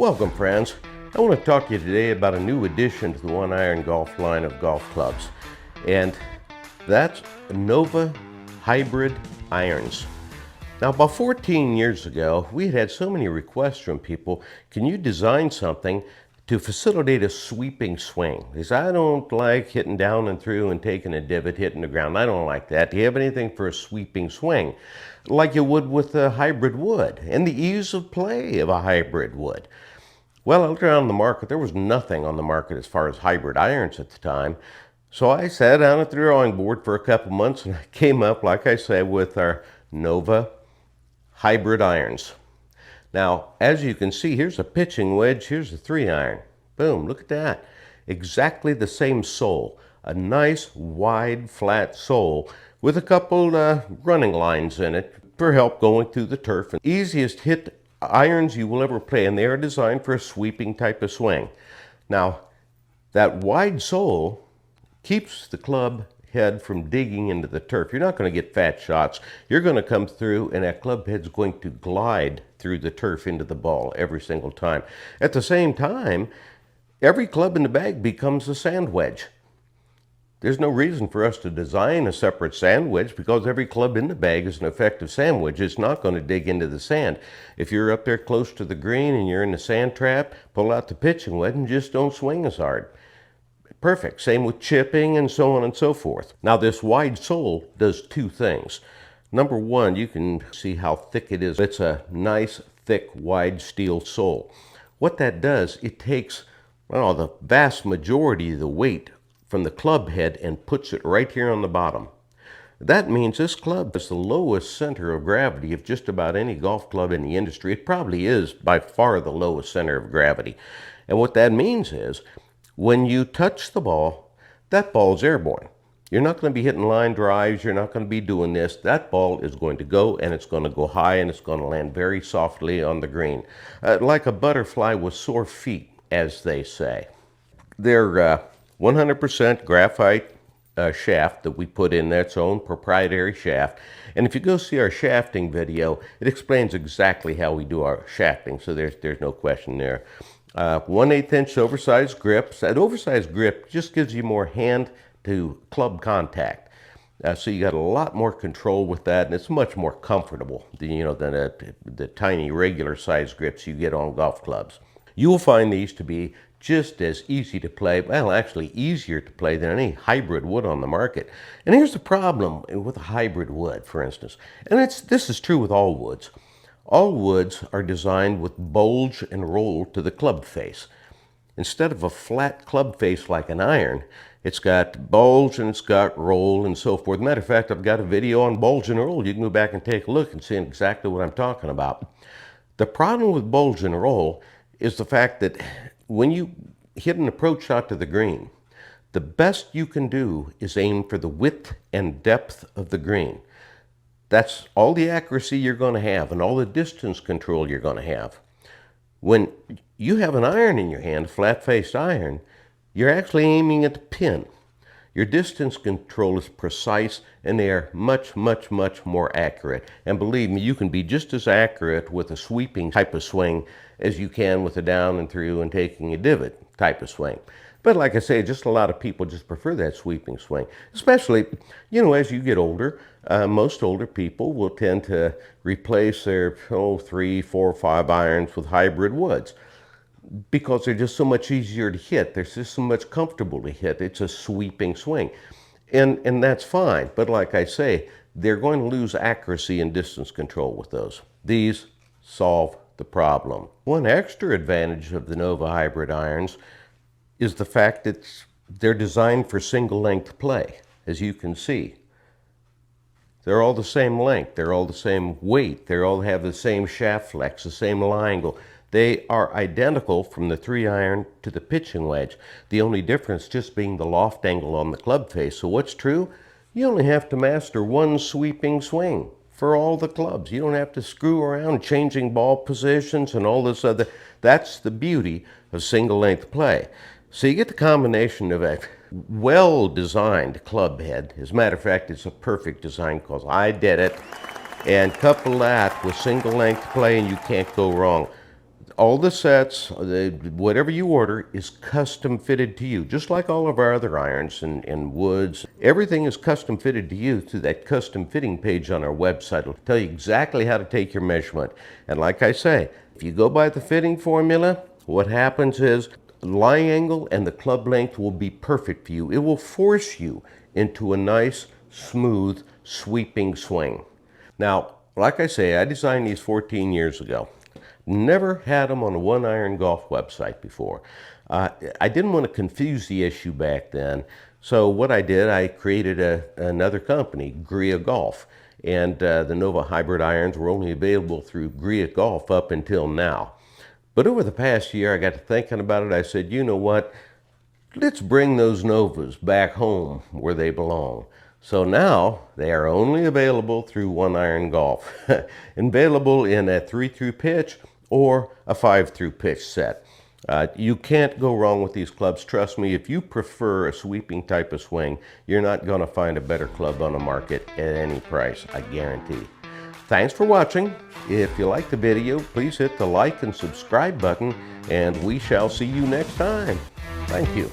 Welcome, friends. I want to talk to you today about a new addition to the One Iron Golf line of golf clubs, and that's Nova Hybrid Irons. Now, about 14 years ago, we had so many requests from people, can you design something to facilitate a sweeping swing? Because I don't like hitting down and through and taking a divot, hitting the ground. I don't like that. Do you have anything for a sweeping swing? Like you would with a hybrid wood, and the ease of play of a hybrid wood. Well, I looked around the market. There was nothing on the market as far as hybrid irons at the time. So I sat down at the drawing board for a couple months and I came up, like I said, with our Nova Hybrid Irons. Now, as you can see, here's a pitching wedge, here's a 3-iron. Boom, look at that. Exactly the same sole. A nice, wide, flat sole with a couple running lines in it for help going through the turf. Easiest hit irons you will ever play, and they are designed for a sweeping type of swing. Now, that wide sole keeps the club head from digging into the turf. You're not going to get fat shots. You're going to come through and that club head's going to glide through the turf into the ball every single time. At the same time, every club in the bag becomes a sand wedge. There's no reason for us to design a separate sand wedge because every club in the bag is an effective sand wedge. It's not going to dig into the sand. If you're up there close to the green and you're in the sand trap, pull out the pitching wedge and just don't swing as hard. Perfect. Same with chipping and so on and so forth. Now, this wide sole does two things. Number one, you can see how thick it is. It's a nice, thick, wide steel sole. What that does, it takes, well, the vast majority of the weight from the club head and puts it right here on the bottom. That means this club has the lowest center of gravity of just about any golf club in the industry. It probably is by far the lowest center of gravity. And what that means is when you touch the ball, that ball is airborne. You're not going to be hitting line drives. You're not going to be doing this. That ball is going to go, and it's going to go high, and it's going to land very softly on the green. Like a butterfly with sore feet, as they say. They're 100% graphite shaft that we put in there, its own proprietary shaft. And if you go see our shafting video, it explains exactly how we do our shafting, so there's no question there. 1/8 inch oversized grips. That oversized grip just gives you more hand to club contact. So you got a lot more control with that, and it's much more comfortable than the tiny regular size grips you get on golf clubs. You will find these to be just as easy to play, well, actually easier to play than any hybrid wood on the market. And here's the problem with a hybrid wood, for instance, and this is true with all woods. All woods are designed with bulge and roll to the club face. Instead of a flat club face like an iron, it's got bulge and it's got roll and so forth. Matter of fact, I've got a video on bulge and roll. You can go back and take a look and see exactly what I'm talking about. The problem with bulge and roll is the fact that when you hit an approach shot to the green, the best you can do is aim for the width and depth of the green. That's all the accuracy you're going to have and all the distance control you're going to have. When you have an iron in your hand, a flat-faced iron, you're actually aiming at the pin. Your distance control is precise, and they are much, much, much more accurate. And believe me, you can be just as accurate with a sweeping type of swing as you can with a down and through and taking a divot type of swing. But like I say, just a lot of people just prefer that sweeping swing. Especially, as you get older, most older people will tend to replace their 3, 4, 5 irons with hybrid woods because they're just so much easier to hit. They're just so much comfortable to hit. It's a sweeping swing. And that's fine. But like I say, they're going to lose accuracy and distance control with those. These solve the problem. One extra advantage of the Nova Hybrid irons is the fact that they're designed for single length play, as you can see. They're all the same length, they're all the same weight, they all have the same shaft flex, the same lie angle. They are identical from the 3-iron to the pitching wedge. The only difference just being the loft angle on the club face. So what's true? You only have to master one sweeping swing for all the clubs. You don't have to screw around changing ball positions and all this other. That's the beauty of single length play. So you get the combination of a well-designed club head. As a matter of fact, it's a perfect design because I did it. And couple that with single length play and you can't go wrong. all the sets, whatever you order is custom fitted to you, just like all of our other irons and woods. Everything is custom fitted to you through that custom fitting page on our website. It'll tell you exactly how to take your measurement. And like I say, if you go by the fitting formula, what happens is the lie angle and the club length will be perfect for you. It will force you into a nice, smooth, sweeping swing. Now, like I say, I designed these 14 years ago. Never had them on a one iron golf website before. I didn't want to confuse the issue back then. So what I did, I created another company, Gria Golf. And the Nova Hybrid irons were only available through Gria Golf up until now. But over the past year, I got to thinking about it. I said, you know what? Let's bring those Novas back home where they belong. So now they are only available through One Iron Golf, available in a 3-through pitch or a 5-through pitch set. You can't go wrong with these clubs. Trust me, if you prefer a sweeping type of swing, you're not going to find a better club on the market at any price, I guarantee. Thanks for watching. If you liked the video, please hit the like and subscribe button, and we shall see you next time. Thank you.